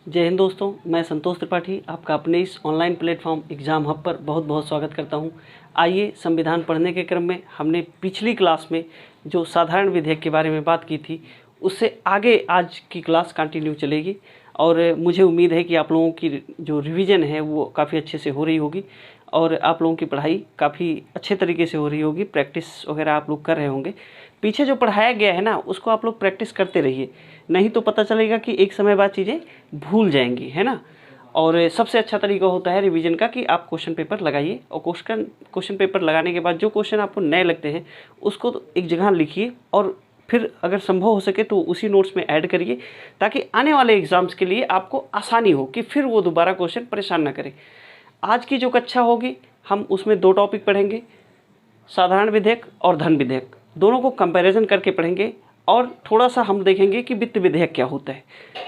जय हिंद दोस्तों, मैं संतोष त्रिपाठी आपका अपने इस ऑनलाइन प्लेटफॉर्म एग्ज़ाम हब पर बहुत बहुत स्वागत करता हूं। आइए, संविधान पढ़ने के क्रम में हमने पिछली क्लास में जो साधारण विधेयक के बारे में बात की थी, उससे आगे आज की क्लास कंटिन्यू चलेगी और मुझे उम्मीद है कि आप लोगों की जो रिवीजन है वो काफ़ी अच्छे से हो रही होगी और आप लोगों की पढ़ाई काफ़ी अच्छे तरीके से हो रही होगी। प्रैक्टिस वगैरह आप लोग कर रहे होंगे। पीछे जो पढ़ाया गया है ना, उसको आप लोग प्रैक्टिस करते रहिए, नहीं तो पता चलेगा कि एक समय बाद चीज़ें भूल जाएंगी, है ना। और सबसे अच्छा तरीका होता है रिवीजन का कि आप क्वेश्चन पेपर लगाइए और क्वेश्चन पेपर लगाने के बाद जो क्वेश्चन आपको नए लगते हैं उसको तो एक जगह लिखिए और फिर अगर संभव हो सके तो उसी नोट्स में ऐड करिए, ताकि आने वाले एग्ज़ाम्स के लिए आपको आसानी हो कि फिर वो दोबारा क्वेश्चन परेशान ना करे। आज की जो कक्षा होगी हम उसमें दो टॉपिक पढ़ेंगे, साधारण विधेयक और धन विधेयक। दोनों को कंपैरिजन करके पढ़ेंगे और थोड़ा सा हम देखेंगे कि वित्त विधेयक क्या होता है।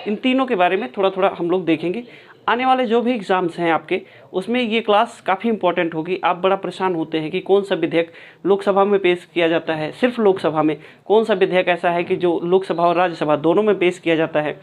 इन तीनों के बारे में थोड़ा थोड़ा हम लोग देखेंगे। आने वाले जो भी एग्ज़ाम्स हैं आपके, उसमें ये क्लास काफ़ी इंपॉर्टेंट होगी। आप बड़ा परेशान होते हैं कि कौन सा विधेयक लोकसभा में पेश किया जाता है, सिर्फ लोकसभा में, कौन सा विधेयक ऐसा है कि जो लोकसभा और राज्यसभा दोनों में पेश किया जाता है,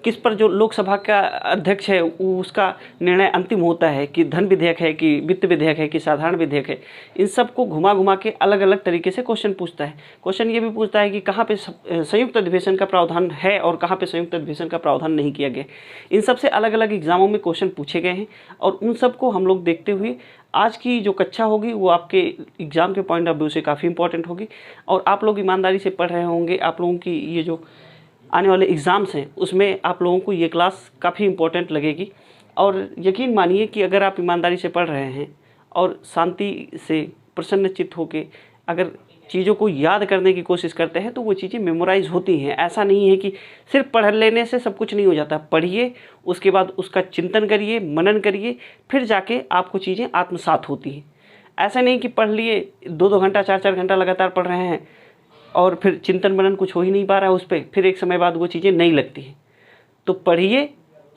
किस पर जो लोकसभा का अध्यक्ष है उसका निर्णय अंतिम होता है कि धन विधेयक है कि वित्त विधेयक है कि साधारण विधेयक है। इन सब को घुमा घुमा के अलग अलग तरीके से क्वेश्चन पूछता है। क्वेश्चन ये भी पूछता है कि कहाँ पे संयुक्त अधिवेशन का प्रावधान है और कहाँ पे संयुक्त अधिवेशन का प्रावधान नहीं किया गया। इन सब से अलग अलग एग्जामों में क्वेश्चन पूछे गए हैं और उन सब को हम लोग देखते हुए आज की जो कक्षा होगी वो आपके एग्ज़ाम के पॉइंट ऑफ व्यू से काफ़ी इंपॉर्टेंट होगी और आप लोग ईमानदारी से पढ़ रहे होंगे। आप लोगों की ये जो आने वाले एग्ज़ाम्स हैं उसमें आप लोगों को ये क्लास काफ़ी इम्पोर्टेंट लगेगी और यकीन मानिए कि अगर आप ईमानदारी से पढ़ रहे हैं और शांति से प्रसन्नचित्त होकर अगर चीज़ों को याद करने की कोशिश करते हैं तो वो चीज़ें मेमोराइज़ होती हैं। ऐसा नहीं है कि सिर्फ पढ़ लेने से सब कुछ नहीं हो जाता। पढ़िए, उसके बाद उसका चिंतन करिए, मनन करिए, फिर जाके आपको चीज़ें आत्मसात होती हैं। ऐसा नहीं कि पढ़ लिए 2-2 घंटा 4-4 घंटा लगातार पढ़ रहे हैं और फिर चिंतन मनन कुछ हो ही नहीं पा रहा है उस पर, फिर एक समय बाद वो चीज़ें नहीं लगती हैं। तो पढ़िए,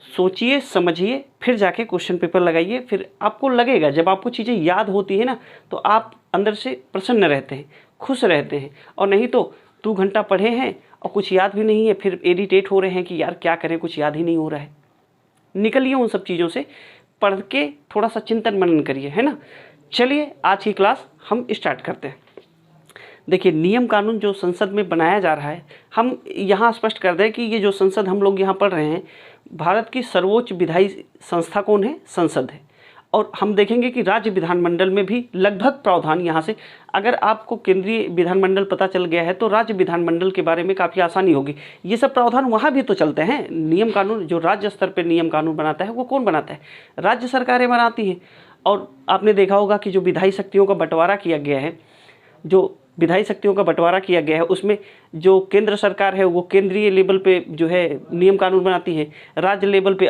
सोचिए, समझिए, फिर जाके क्वेश्चन पेपर लगाइए। फिर आपको लगेगा, जब आपको चीज़ें याद होती है ना, तो आप अंदर से प्रसन्न रहते हैं, खुश रहते हैं। और नहीं तो 2 घंटा पढ़े हैं और कुछ याद भी नहीं है, फिर इरिटेट हो रहे हैं कि यार क्या करें, कुछ याद ही नहीं हो रहा है। निकलिए उन सब चीज़ों से, पढ़ के थोड़ा सा चिंतन मनन करिए, है ना। चलिए आज की क्लास हम स्टार्ट करते हैं। देखिए, नियम कानून जो संसद में बनाया जा रहा है, हम यहाँ स्पष्ट कर दें कि ये जो संसद हम लोग यहाँ पढ़ रहे हैं, भारत की सर्वोच्च विधायी संस्था कौन है? संसद है। और हम देखेंगे कि राज्य विधानमंडल में भी लगभग प्रावधान यहाँ से, अगर आपको केंद्रीय विधानमंडल पता चल गया है तो राज्य विधानमंडल के बारे में काफ़ी आसानी होगी। ये सब प्रावधान वहाँ भी तो चलते हैं। नियम कानून जो राज्य स्तर पर नियम कानून बनाता है वो कौन बनाता है? राज्य सरकारें बनाती हैं। और आपने देखा होगा कि जो विधायी शक्तियों का बंटवारा किया गया है, जो विधायी शक्तियों का बंटवारा किया गया है, उसमें जो केंद्र सरकार है वो केंद्रीय लेवल पे जो है नियम कानून बनाती है, राज्य लेवल पे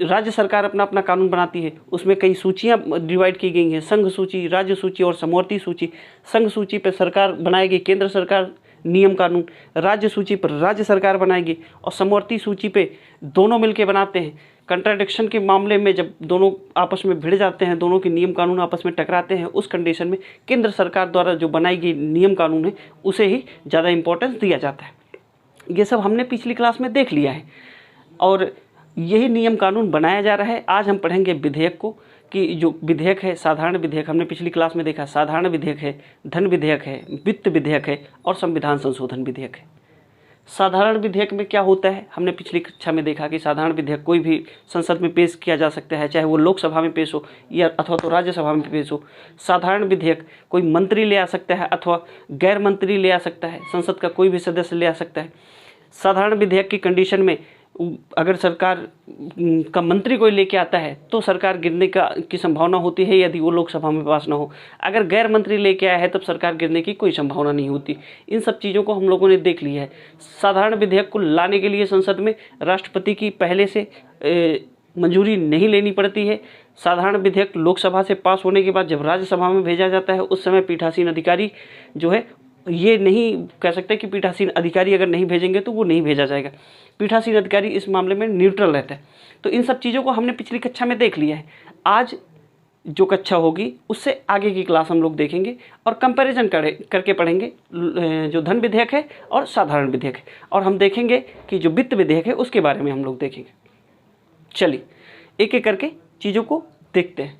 राज्य सरकार अपना अपना कानून बनाती है। उसमें कई सूचियां डिवाइड की गई हैं, संघ सूची, राज्य सूची और समवर्ती सूची। संघ सूची पे सरकार बनाएगी, केंद्र सरकार नियम कानून, राज्य सूची पर राज्य सरकार बनाएगी और समवर्ती सूची पे दोनों मिलके बनाते हैं। कंट्राडिक्शन के मामले में जब दोनों आपस में भिड़ जाते हैं, दोनों के नियम कानून आपस में टकराते हैं, उस कंडीशन में केंद्र सरकार द्वारा जो बनाई गई नियम कानून है उसे ही ज़्यादा इंपॉर्टेंस दिया जाता है। ये सब हमने पिछली क्लास में देख लिया है और यही नियम कानून बनाया जा रहा है। आज हम पढ़ेंगे विधेयक को, कि जो विधेयक है, साधारण विधेयक हमने पिछली क्लास में देखा, साधारण विधेयक है, धन विधेयक है, वित्त विधेयक है और संविधान संशोधन विधेयक है। साधारण विधेयक में क्या होता है? हमने पिछली कक्षा में देखा कि साधारण विधेयक कोई भी संसद में पेश किया जा सकता है, चाहे वो लोकसभा में पेश हो या अथवा तो राज्यसभा में पेश हो। साधारण विधेयक कोई मंत्री ले आ सकता है अथवा गैर मंत्री ले आ सकता है, संसद का कोई भी सदस्य ले आ सकता है। साधारण विधेयक की कंडीशन में अगर सरकार का मंत्री कोई लेके आता है तो सरकार गिरने की संभावना होती है यदि वो लोकसभा में पास ना हो। अगर गैर मंत्री लेके आया है तब सरकार गिरने की कोई संभावना नहीं होती। इन सब चीज़ों को हम लोगों ने देख लिया है। साधारण विधेयक को लाने के लिए संसद में राष्ट्रपति की पहले से मंजूरी नहीं लेनी पड़ती है। साधारण विधेयक लोकसभा से पास होने के बाद जब राज्यसभा में भेजा जाता है, उस समय पीठासीन अधिकारी जो है, ये नहीं कह सकते कि पीठासीन अधिकारी अगर नहीं भेजेंगे तो वो नहीं भेजा जाएगा। पीठासीन अधिकारी इस मामले में न्यूट्रल रहता है। तो इन सब चीज़ों को हमने पिछली कक्षा में देख लिया है। आज जो कक्षा होगी उससे आगे की क्लास हम लोग देखेंगे और कंपैरिजन करके पढ़ेंगे जो धन विधेयक है और साधारण विधेयक है, और हम देखेंगे कि जो वित्त विधेयक है उसके बारे में हम लोग देखेंगे। चलिए एक एक करके चीज़ों को देखते हैं।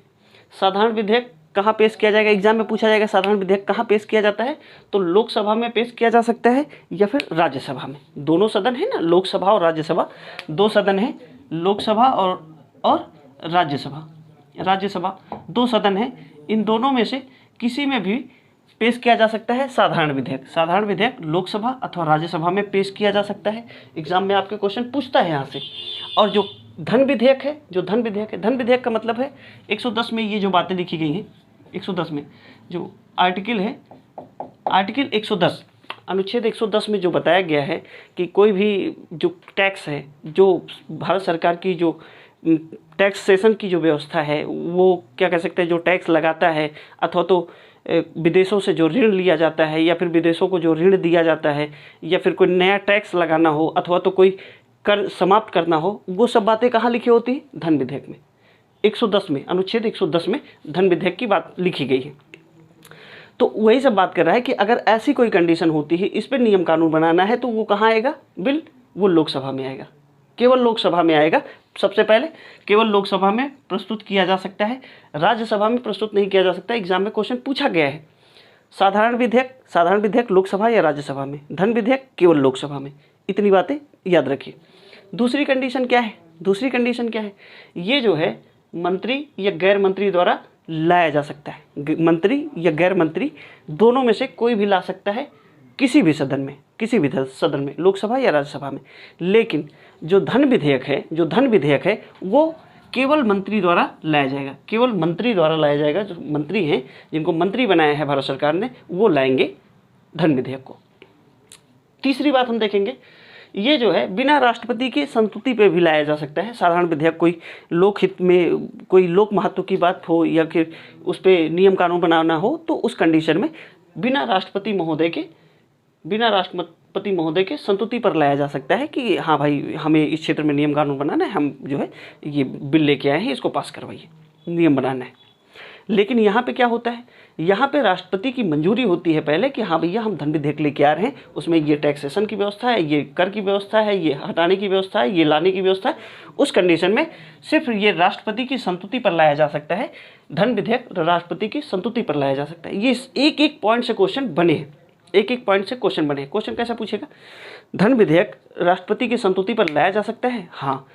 साधारण विधेयक कहाँ पेश किया जाएगा, एग्जाम में पूछा जाएगा साधारण विधेयक कहाँ पेश किया जाता है, तो लोकसभा में पेश किया जा सकता है या फिर राज्यसभा में। दोनों सदन है ना, लोकसभा और राज्यसभा, दो सदन है, लोकसभा और राज्यसभा दो सदन है। इन दोनों में से किसी में भी पेश किया जा सकता है साधारण विधेयक। साधारण विधेयक लोकसभा अथवा राज्यसभा में पेश किया जा सकता है। एग्जाम में आपके क्वेश्चन पूछता है यहाँ से। और जो धन विधेयक है, धन विधेयक का मतलब है 110 में ये जो बातें लिखी गई हैं, 110 में जो आर्टिकल है, आर्टिकल 110 अनुच्छेद 110 में जो बताया गया है कि कोई भी जो टैक्स है, जो भारत सरकार की जो टैक्सेशन की जो व्यवस्था है, वो क्या कह सकते हैं, जो टैक्स लगाता है अथवा तो विदेशों से जो ऋण लिया जाता है या फिर विदेशों को जो ऋण दिया जाता है या फिर कोई नया टैक्स लगाना हो अथवा तो कोई कर समाप्त करना हो, वो सब बातें कहाँ लिखी होती है, धन विधेयक में। 110 में, अनुच्छेद 110 में धन विधेयक की बात लिखी गई है। तो वही सब बात कर रहा है कि अगर ऐसी कोई कंडीशन होती है, इस पर नियम कानून बनाना है, तो वो कहाँ आएगा बिल, वो लोकसभा में आएगा, केवल लोकसभा में आएगा। सबसे पहले केवल लोकसभा में प्रस्तुत किया जा सकता है, राज्यसभा में प्रस्तुत नहीं किया जा सकता। एग्जाम में क्वेश्चन पूछा गया है साधारण विधेयक लोकसभा या राज्यसभा में, धन विधेयक केवल लोकसभा में। इतनी बातें याद रखिए। दूसरी कंडीशन क्या है, ये जो है मंत्री या गैर मंत्री द्वारा लाया जा सकता है। मंत्री या गैर मंत्री दोनों में से कोई भी ला सकता है किसी भी सदन में, लोकसभा या राज्यसभा में। लेकिन जो धन विधेयक है वो केवल मंत्री द्वारा लाया जाएगा। जो मंत्री हैं, जिनको मंत्री बनाया है भारत सरकार ने, वो लाएंगे धन विधेयक को। तीसरी बात हम देखेंगे, ये जो है बिना राष्ट्रपति की संस्तुति पे भी लाया जा सकता है साधारण विधेयक। कोई लोकहित में कोई लोक महत्व की बात हो या फिर उस पर नियम कानून बनाना हो, तो उस कंडीशन में बिना राष्ट्रपति महोदय के संस्तुति पर लाया जा सकता है कि हाँ भाई, हमें इस क्षेत्र में नियम कानून बनाना है, हम जो है ये बिल लेके आए हैं, इसको पास करवाइए, नियम बनाना है। लेकिन यहाँ पे क्या होता है, यहाँ पे राष्ट्रपति की मंजूरी होती है पहले कि हाँ भैया हम धन विधेयक लेके आ रहे हैं, उसमें ये टैक्सेशन की व्यवस्था है, ये कर की व्यवस्था है, ये हटाने की व्यवस्था है, ये लाने की व्यवस्था है। उस कंडीशन में सिर्फ ये राष्ट्रपति की संस्तुति पर लाया जा सकता है, धन विधेयक राष्ट्रपति की संस्तुति पर लाया जा सकता है। ये एक एक पॉइंट से क्वेश्चन बने हैं, क्वेश्चन कैसा पूछेगा, धन विधेयक राष्ट्रपति की संस्तुति पर लाया जा सकता है, हाँ।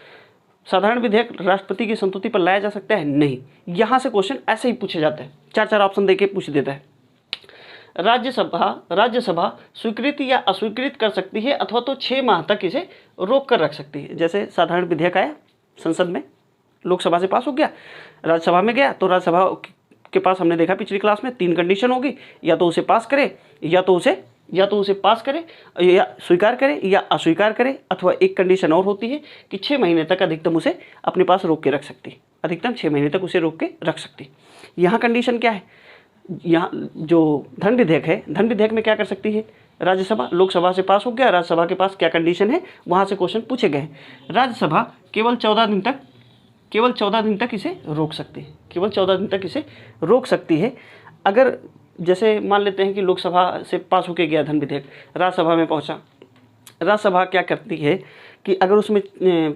साधारण विधेयक राष्ट्रपति की संस्तुति पर लाया जा सकता है, नहीं। यहाँ से क्वेश्चन ऐसे ही पूछे जाते हैं, 4 ऑप्शन देके पूछ देता है। राज्यसभा स्वीकृत या अस्वीकृत कर सकती है अथवा तो 6 माह तक इसे रोक कर रख सकती है। जैसे साधारण विधेयक आया संसद में, लोकसभा से पास हो गया, राज्यसभा में गया, तो राज्यसभा के पास हमने देखा पिछली क्लास में 3 कंडीशन होगी, या तो उसे पास करे, या तो उसे पास करे या स्वीकार करे या अस्वीकार करे, अथवा एक कंडीशन और होती है कि 6 महीने तक अधिकतम उसे अपने पास रोक के रख सकती है, अधिकतम 6 महीने तक उसे रोक के रख सकती। यहाँ कंडीशन क्या है, यहाँ जो धन विधेयक में क्या कर सकती है राज्यसभा, लोकसभा से पास हो गया, राज्यसभा के पास क्या कंडीशन है, वहाँ से क्वेश्चन पूछे गए हैं। राज्यसभा केवल 14 दिन तक इसे रोक सकती है। अगर जैसे मान लेते हैं कि लोकसभा से पास होके गया धन विधेयक, राज्यसभा में पहुंचा, राज्यसभा क्या करती है कि अगर उसमें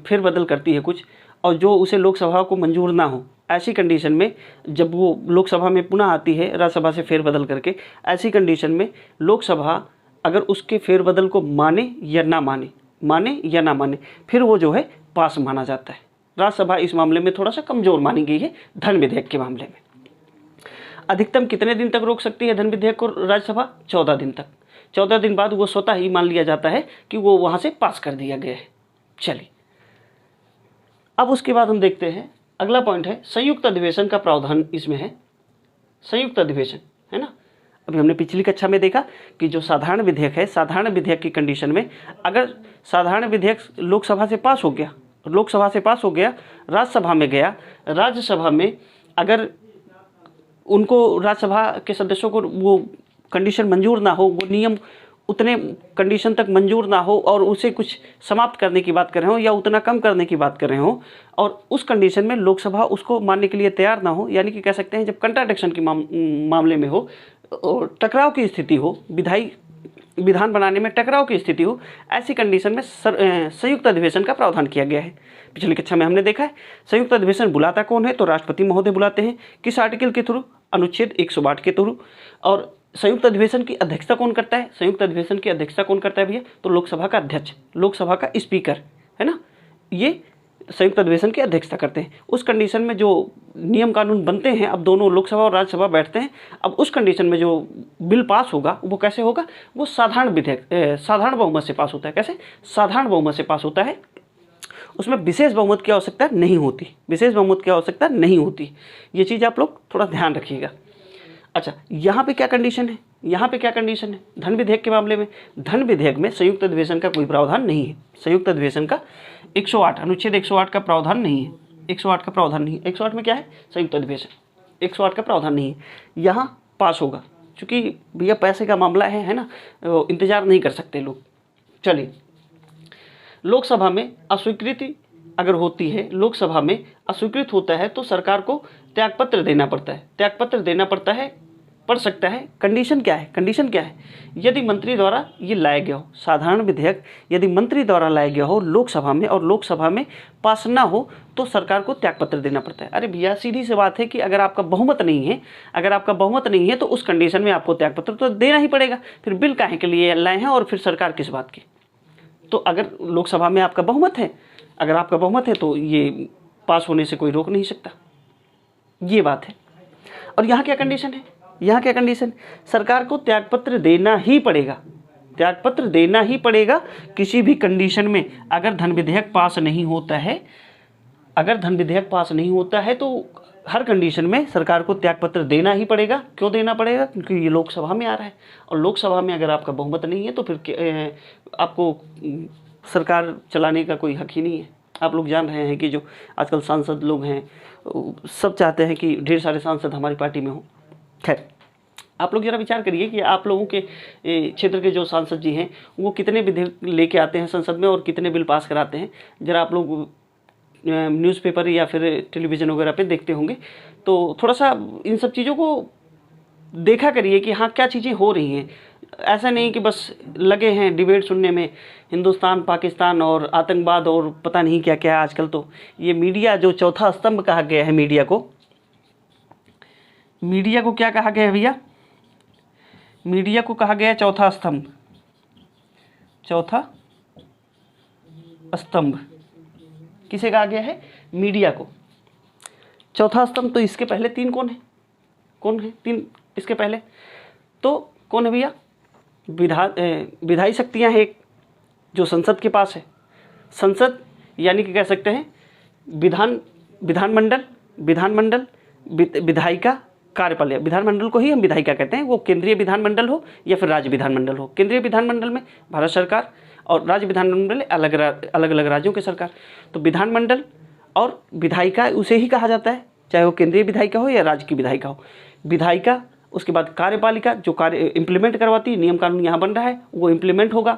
फेरबदल करती है कुछ, और जो उसे लोकसभा को मंजूर ना हो, ऐसी कंडीशन में जब वो लोकसभा में पुनः आती है राज्यसभा से फेरबदल करके, ऐसी कंडीशन में लोकसभा अगर उसके फेरबदल को माने या ना माने, फिर वो जो है पास माना जाता है। राज्यसभा इस मामले में थोड़ा सा कमज़ोर मानी गई है धन विधेयक के मामले में। अधिकतम कितने दिन तक रोक सकती है धन विधेयक को राज्यसभा, 14 दिन तक। 14 दिन बाद वो स्वतः ही मान लिया जाता है कि वो वहाँ से पास कर दिया गया है। चलिए, अब उसके बाद हम देखते हैं अगला पॉइंट है संयुक्त अधिवेशन का प्रावधान इसमें है। संयुक्त अधिवेशन है ना, अभी हमने पिछली कक्षा में देखा कि जो साधारण विधेयक है, साधारण विधेयक की कंडीशन में अगर साधारण विधेयक लोकसभा से पास हो गया, राज्यसभा में गया, राज्यसभा में अगर उनको राज्यसभा के सदस्यों को वो कंडीशन मंजूर ना हो, वो नियम उतने कंडीशन तक मंजूर ना हो और उसे कुछ समाप्त करने की बात कर रहे हो या उतना कम करने की बात कर रहे हो, और उस कंडीशन में लोकसभा उसको मानने के लिए तैयार ना हो, यानी कि कह सकते हैं जब कंट्राडिक्शन के मामले में हो और टकराव की स्थिति हो, विधान बनाने में टकराव की स्थिति हो, ऐसी कंडीशन में संयुक्त अधिवेशन का प्रावधान किया गया है। पिछली कक्षा में हमने देखा है संयुक्त अधिवेशन बुलाता कौन है, तो राष्ट्रपति महोदय बुलाते हैं। किस आर्टिकल के थ्रू? अनुच्छेद 108 के थ्रू। और संयुक्त अधिवेशन की अध्यक्षता कौन करता है? संयुक्त अधिवेशन की अध्यक्षता कौन करता है भैया? तो लोकसभा का अध्यक्ष, लोकसभा का स्पीकर, है ना, ये संयुक्त अधिवेशन की अध्यक्षता करते हैं। उस कंडीशन में जो नियम कानून बनते हैं, अब दोनों लोकसभा और राज्यसभा बैठते हैं, अब उस कंडीशन में जो बिल पास होगा वो कैसे होगा? वो साधारण विधेयक साधारण बहुमत से पास होता है। कैसे? साधारण बहुमत से पास होता है। उसमें विशेष बहुमत की आवश्यकता नहीं होती, विशेष बहुमत की आवश्यकता नहीं होती। ये चीज़ आप लोग थोड़ा ध्यान रखिएगा। अच्छा, यहाँ पे क्या कंडीशन है? यहाँ पे क्या कंडीशन है धन विधेयक के मामले में? धन विधेयक में संयुक्त अधिवेशन का कोई प्रावधान नहीं है। संयुक्त अधिवेशन का 108 अनुच्छेद 108 का प्रावधान नहीं है। 108 का प्रावधान नहीं है। 108 में क्या है? संयुक्त अधिवेशन। 108 का प्रावधान नहीं है। यहाँ पास होगा, चूँकि भैया पैसे का मामला है ना, इंतजार नहीं कर सकते लोग। चलिए, लोकसभा में अस्वीकृति अगर होती है, लोकसभा में अस्वीकृत होता है तो सरकार को त्यागपत्र देना पड़ता है। त्यागपत्र देना पड़ता है, पड़ सकता है। कंडीशन क्या है? कंडीशन क्या है? यदि मंत्री द्वारा ये लाया गया हो, साधारण विधेयक यदि मंत्री द्वारा लाया गया हो लोकसभा में और लोकसभा में पास ना हो तो सरकार को त्यागपत्र देना पड़ता है। अरे भैया सीधी सी बात है कि अगर आपका बहुमत नहीं है, अगर आपका बहुमत नहीं है तो उस कंडीशन में आपको त्यागपत्र तो देना ही पड़ेगा। फिर बिल काहे के लिए लाए हैं और फिर सरकार किस बात की? तो अगर लोकसभा में आपका बहुमत है, अगर आपका बहुमत है तो ये पास होने से कोई रोक नहीं सकता, ये बात है। और यहाँ क्या कंडीशन है? यहाँ क्या कंडीशन? सरकार को त्यागपत्र देना ही पड़ेगा, त्यागपत्र देना ही पड़ेगा किसी भी कंडीशन में। अगर धन विधेयक पास नहीं होता है, अगर धन विधेयक पास नहीं होता है तो हर कंडीशन में सरकार को त्यागपत्र देना ही पड़ेगा। क्यों देना पड़ेगा? क्योंकि ये लोकसभा में आ रहा है और लोकसभा में अगर आपका बहुमत नहीं है तो फिर आपको सरकार चलाने का कोई हक ही नहीं है। आप लोग जान रहे हैं कि जो आजकल सांसद लोग हैं सब चाहते हैं कि ढेर सारे सांसद हमारी पार्टी में हों। खैर, आप लोग ज़रा विचार करिए कि आप लोगों के क्षेत्र के जो सांसद जी हैं वो कितने विधेयक लेके आते हैं संसद में और कितने बिल पास कराते हैं। ज़रा आप लोग न्यूज़पेपर या फिर टेलीविज़न वगैरह पे देखते होंगे, तो थोड़ा सा इन सब चीज़ों को देखा करिए कि हाँ क्या चीज़ें हो रही हैं। ऐसा नहीं कि बस लगे हैं डिबेट सुनने में, हिंदुस्तान पाकिस्तान और आतंकवाद और पता नहीं क्या क्या है। आजकल तो ये मीडिया जो चौथा स्तंभ कहा गया है, मीडिया को क्या कहा गया है भैया? मीडिया को कहा गया है चौथा स्तंभ। चौथा स्तंभ किसे कहा गया है? मीडिया को चौथा स्तंभ। तो इसके पहले तीन कौन है? कौन है तीन इसके पहले? तो कौन है भैया? विधायी शक्तियां हैं एक जो संसद के पास है। संसद यानी कि कह सकते हैं विधानमंडल, विधायिका, कार्यपालिका। विधानमंडल को ही हम विधायिका कहते हैं, वो केंद्रीय विधानमंडल हो या फिर राज्य विधानमंडल हो। केंद्रीय विधानमंडल में भारत सरकार और राज्य विधानमंडल अलग अलग राज्यों के सरकार। तो विधानमंडल और विधायिका उसे ही कहा जाता है, चाहे वो केंद्रीय विधायिका हो या राज्य की विधायिका हो। विधायिका, उसके बाद कार्यपालिका जो कार्य इम्प्लीमेंट करवाती है, नियम कानून यहाँ बन रहा है वो इम्प्लीमेंट होगा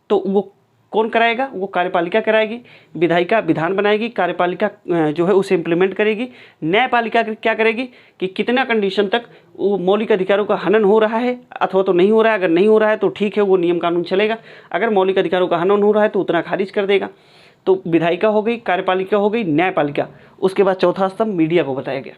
तो वो कौन कराएगा? वो कार्यपालिका कराएगी। विधायिका विधान बनाएगी, कार्यपालिका जो है उसे इम्प्लीमेंट करेगी। न्यायपालिका क्या करेगी कि कितना कंडीशन तक वो मौलिक अधिकारों का हनन हो रहा है अथवा तो नहीं हो रहा है। अगर नहीं हो रहा है तो ठीक है, वो नियम कानून चलेगा। अगर मौलिक अधिकारों का हनन हो रहा है तो उतना खारिज कर देगा। तो विधायिका हो गई, कार्यपालिका हो गई, न्यायपालिका। उसके बाद चौथा स्तंभ मीडिया को बताया गया।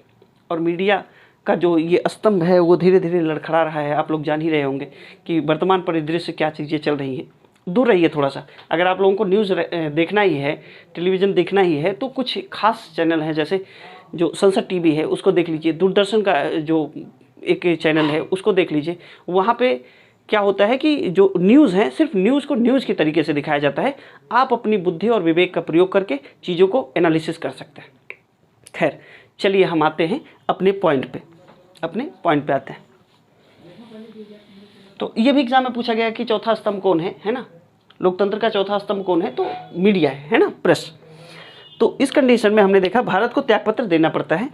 और मीडिया का जो ये स्तंभ है वो धीरे धीरे लड़खड़ा रहा है। आप लोग जान ही रहे होंगे कि वर्तमान परिदृश्य क्या चीज़ें चल रही हैं। दूर रहिए थोड़ा सा। अगर आप लोगों को न्यूज़ देखना ही है, टेलीविज़न देखना ही है, तो कुछ खास चैनल हैं, जैसे जो संसद टीवी है उसको देख लीजिए, दूरदर्शन का जो एक चैनल है उसको देख लीजिए। वहाँ पे क्या होता है कि जो न्यूज़ है सिर्फ न्यूज़ को न्यूज़ के तरीके से दिखाया जाता है। आप अपनी बुद्धि और विवेक का प्रयोग करके चीज़ों को एनालिसिस कर सकते हैं। खैर, चलिए हम आते हैं अपने पॉइंट पे आते हैं। तो ये भी एग्जाम में पूछा गया कि चौथा स्तंभ कौन है ना? लोकतंत्र का चौथा स्तंभ कौन है? तो मीडिया है ना, प्रेस। तो इस कंडीशन में हमने देखा भारत को त्यागपत्र देना पड़ता है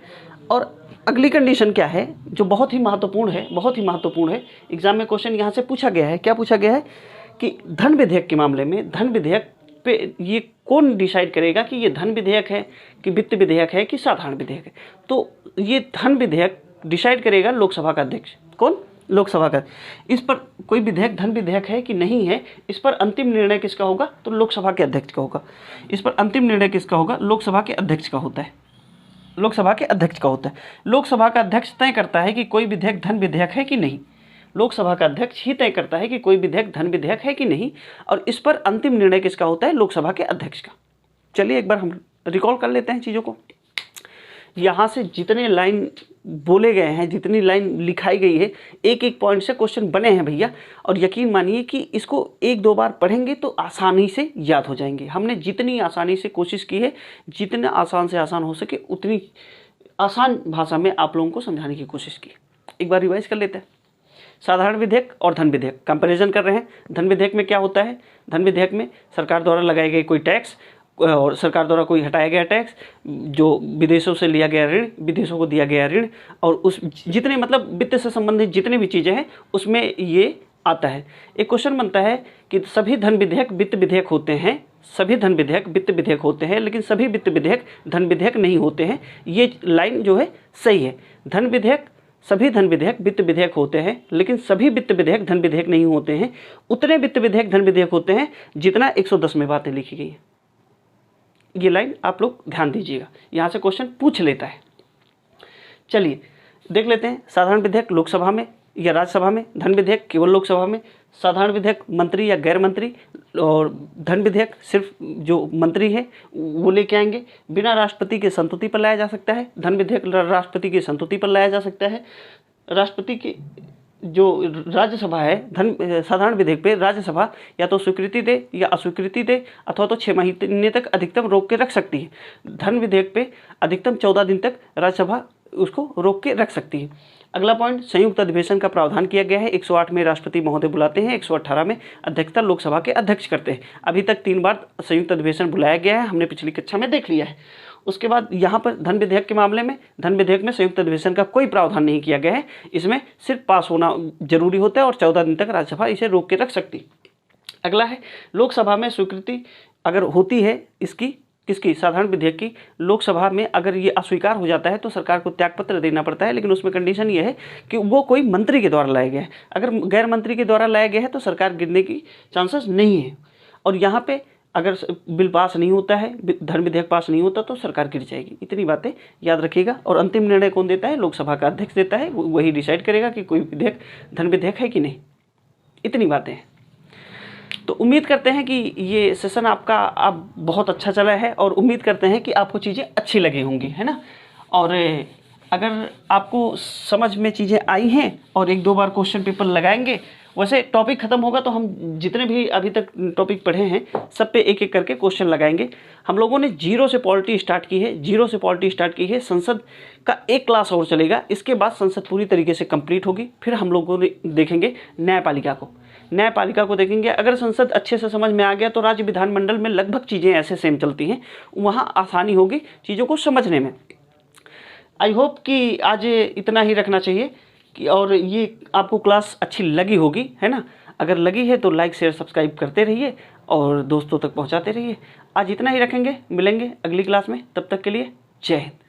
और अगली कंडीशन क्या है जो बहुत ही महत्वपूर्ण है, बहुत ही महत्वपूर्ण है, एग्जाम में क्वेश्चन यहाँ से पूछा गया है। क्या पूछा गया है कि धन विधेयक के मामले में धन विधेयक पे ये कौन डिसाइड करेगा कि ये धन विधेयक है कि वित्त विधेयक है कि साधारण विधेयक है। तो ये धन विधेयक डिसाइड करेगा लोकसभा का अध्यक्ष। कौन? लोकसभा का। इस पर कोई विधेयक धन विधेयक है कि नहीं है, इस पर अंतिम निर्णय किसका होगा? तो लोकसभा के अध्यक्ष का होगा। इस पर अंतिम निर्णय किसका होगा? लोकसभा के अध्यक्ष का होता है। लोकसभा के अध्यक्ष का होता है। लोकसभा का अध्यक्ष तय करता है कि कोई विधेयक धन विधेयक है कि नहीं। लोकसभा का अध्यक्ष ही तय करता है कि कोई विधेयक धन विधेयक है कि नहीं, और इस पर अंतिम निर्णय किसका होता है? लोकसभा के अध्यक्ष का। चलिए एक बार हम रिकॉल कर लेते हैं चीज़ों को। यहाँ से जितने लाइन बोले गए हैं, जितनी लाइन लिखाई गई है, एक एक पॉइंट से क्वेश्चन बने हैं भैया, और यकीन मानिए कि इसको एक दो बार पढ़ेंगे तो आसानी से याद हो जाएंगे। हमने जितनी आसानी से कोशिश की है, जितना आसान से आसान हो सके उतनी आसान भाषा में आप लोगों को समझाने की कोशिश की। एक बार रिवाइज कर लेते हैं। साधारण विधेयक और धन विधेयक कंपैरिजन कर रहे हैं। धन विधेयक में क्या होता है? धन विधेयक में सरकार द्वारा लगाए गए कोई टैक्स और सरकार द्वारा कोई हटाया गया टैक्स, जो विदेशों से लिया गया ऋण, विदेशों को दिया गया ऋण, और उस जितने मतलब वित्त से संबंधित जितने भी चीज़ें हैं उसमें ये आता है। एक क्वेश्चन बनता है कि सभी धन विधेयक वित्त विधेयक होते हैं, सभी धन विधेयक वित्त विधेयक होते हैं, लेकिन सभी वित्त विधेयक धन विधेयक नहीं होते हैं। ये लाइन जो है सही है। धन विधेयक सभी धन विधेयक वित्त विधेयक होते हैं, लेकिन सभी वित्त विधेयक धन विधेयक नहीं होते हैं। उतने वित्त विधेयक धन विधेयक होते हैं जितना 110 में बातें लिखी गई हैं। ये लाइन आप लोग ध्यान दीजिएगा, यहाँ से क्वेश्चन पूछ लेता है। चलिए देख लेते हैं। साधारण विधेयक लोकसभा में या राज्यसभा में, धन विधेयक केवल लोकसभा में, साधारण विधेयक मंत्री या गैर मंत्री, और धन विधेयक सिर्फ जो मंत्री है वो लेके आएंगे। बिना राष्ट्रपति के संस्तुति पर लाया जा सकता है। धन विधेयक राष्ट्रपति की संस्तुति पर लाया जा सकता है। राष्ट्रपति की जो राज्यसभा है साधारण विधेयक पे राज्यसभा या तो स्वीकृति दे या अस्वीकृति दे, अथवा तो 6 महीने तक अधिकतम रोक के रख सकती है। धन विधेयक पे अधिकतम 14 दिन तक राज्यसभा उसको रोक के रख सकती है। अगला पॉइंट, संयुक्त अधिवेशन का प्रावधान किया गया है। 108 में राष्ट्रपति महोदय बुलाते हैं, 118 में अध्यक्षता लोकसभा के अध्यक्ष करते हैं। अभी तक 3 बार संयुक्त अधिवेशन बुलाया गया है, हमने पिछली कक्षा में देख लिया है। उसके बाद यहाँ पर धन विधेयक के मामले में, धन विधेयक में संयुक्त अधिवेशन का कोई प्रावधान नहीं किया गया है। इसमें सिर्फ पास होना जरूरी होता है और 14 दिन तक राज्यसभा इसे रोक के रख सकती। अगला है, लोकसभा में स्वीकृति अगर होती है इसकी, किसकी? साधारण विधेयक की। लोकसभा में अगर ये अस्वीकार हो जाता है तो सरकार को त्यागपत्र देना पड़ता है, लेकिन उसमें कंडीशन ये है कि वो कोई मंत्री के द्वारा लाया गया है। अगर गैर मंत्री के द्वारा लाया गया है तो सरकार गिरने की चांसेस नहीं है। और यहाँ पे अगर बिल पास नहीं होता है, धन विधेयक पास नहीं होता तो सरकार गिर जाएगी। इतनी बातें याद रखिएगा। और अंतिम निर्णय कौन देता है? लोकसभा का अध्यक्ष देता है। वही डिसाइड करेगा कि कोई विधेयक धन विधेयक है कि नहीं। इतनी बातें हैं। तो उम्मीद करते हैं कि ये सेशन आपका अब बहुत अच्छा चला है, और उम्मीद करते हैं कि आपको चीज़ें अच्छी लगी होंगी, है ना। और अगर आपको समझ में चीज़ें आई हैं और 1-2 बार क्वेश्चन पेपर लगाएंगे, वैसे टॉपिक ख़त्म होगा तो हम जितने भी अभी तक टॉपिक पढ़े हैं सब पे एक एक करके क्वेश्चन लगाएंगे। हम लोगों ने जीरो से पॉलिटी स्टार्ट की है, जीरो से पॉलिटी स्टार्ट की है। संसद का एक क्लास और चलेगा, इसके बाद संसद पूरी तरीके से कंप्लीट होगी। फिर हम लोगों देखेंगे न्यायपालिका को, न्यायपालिका को देखेंगे। अगर संसद अच्छे से समझ में आ गया तो राज्य विधानमंडल में लगभग चीज़ें ऐसे सेम चलती हैं, वहाँ आसानी होगी चीज़ों को समझने में। आई होप कि आज इतना ही रखना चाहिए कि, और ये आपको क्लास अच्छी लगी होगी, है ना। अगर लगी है तो लाइक शेयर सब्सक्राइब करते रहिए और दोस्तों तक पहुंचाते रहिए। आज इतना ही रखेंगे, मिलेंगे अगली क्लास में। तब तक के लिए जय हिंद।